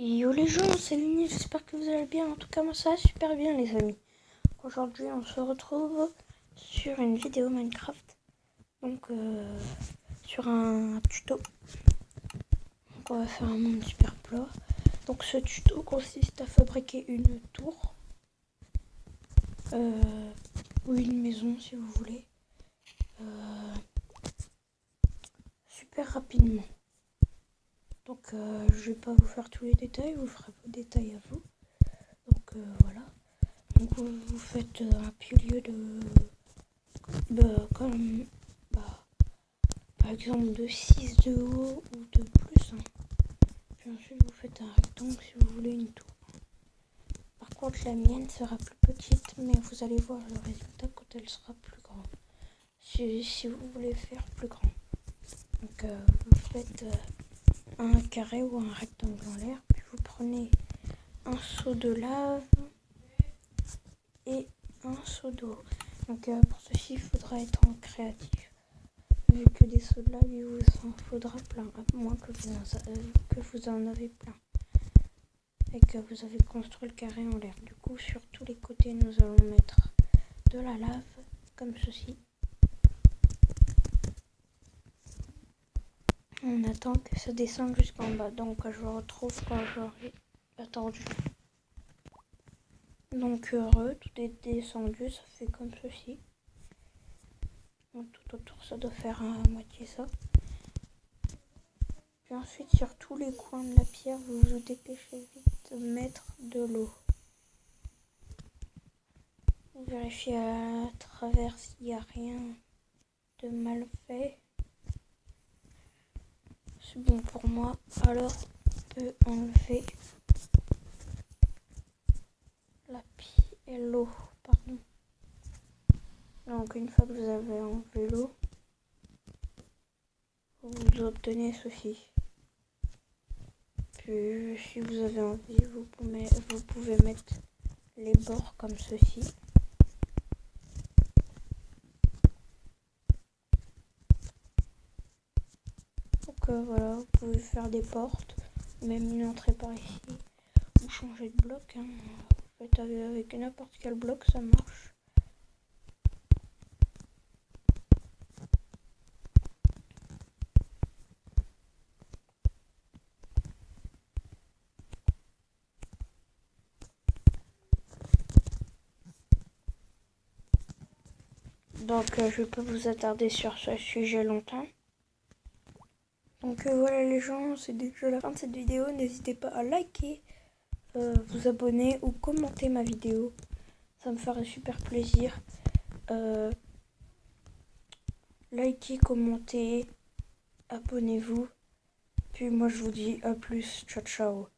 Yo les gens, c'est Luni, j'espère que vous allez bien. En tout cas, moi ça va super bien les amis. Aujourd'hui, on se retrouve sur une vidéo Minecraft. Donc, sur un tuto. Donc, on va faire un monde super plat. Donc, ce tuto consiste à fabriquer une tour. Ou une maison si vous voulez. Super rapidement. Donc, je vais pas vous faire tous les détails, vous ferez vos détails à vous. Donc, voilà. Donc vous faites un pilier de comme par exemple de 6 de haut ou de plus. Puis ensuite vous faites un rectangle si vous voulez une tour. Par contre la mienne sera plus petite, mais vous allez voir le résultat quand elle sera plus grande. Si vous voulez faire plus grand. Donc vous faites un carré ou un rectangle en l'air, puis vous prenez un seau de lave et un seau d'eau. Donc pour ceci, il faudra être en créatif. Vu que des seaux de lave, il vous en faudra plein, à moins que vous en avez plein. Et que vous avez construit le carré en l'air. Du coup, sur tous les côtés, nous allons mettre de la lave, comme ceci. On attend que ça descende jusqu'en bas. Donc je vous retrouve quand j'aurai attendu. Donc heureux, tout est descendu, ça fait comme ceci. Donc, tout autour, ça doit faire à moitié ça. Puis ensuite, sur tous les coins de la pierre, vous vous dépêchez vite de mettre de l'eau. Vous vérifiez à travers s'il n'y a rien de mal fait. C'est bon pour moi. Alors, on peut enlever l'eau. Pardon. Donc, une fois que vous avez enlevé l'eau, vous obtenez ceci. Puis, si vous avez envie, vous pouvez mettre les bords comme ceci. Donc voilà, vous pouvez faire des portes, même une entrée par ici, ou changer de bloc. En fait, avec n'importe quel bloc, ça marche. Donc je ne vais pas vous attarder sur ce sujet longtemps. Donc voilà les gens, c'est déjà la fin de cette vidéo. N'hésitez pas à liker, vous abonner ou commenter ma vidéo. Ça me ferait super plaisir. Likez, commentez, abonnez-vous. Puis moi je vous dis à plus, ciao ciao.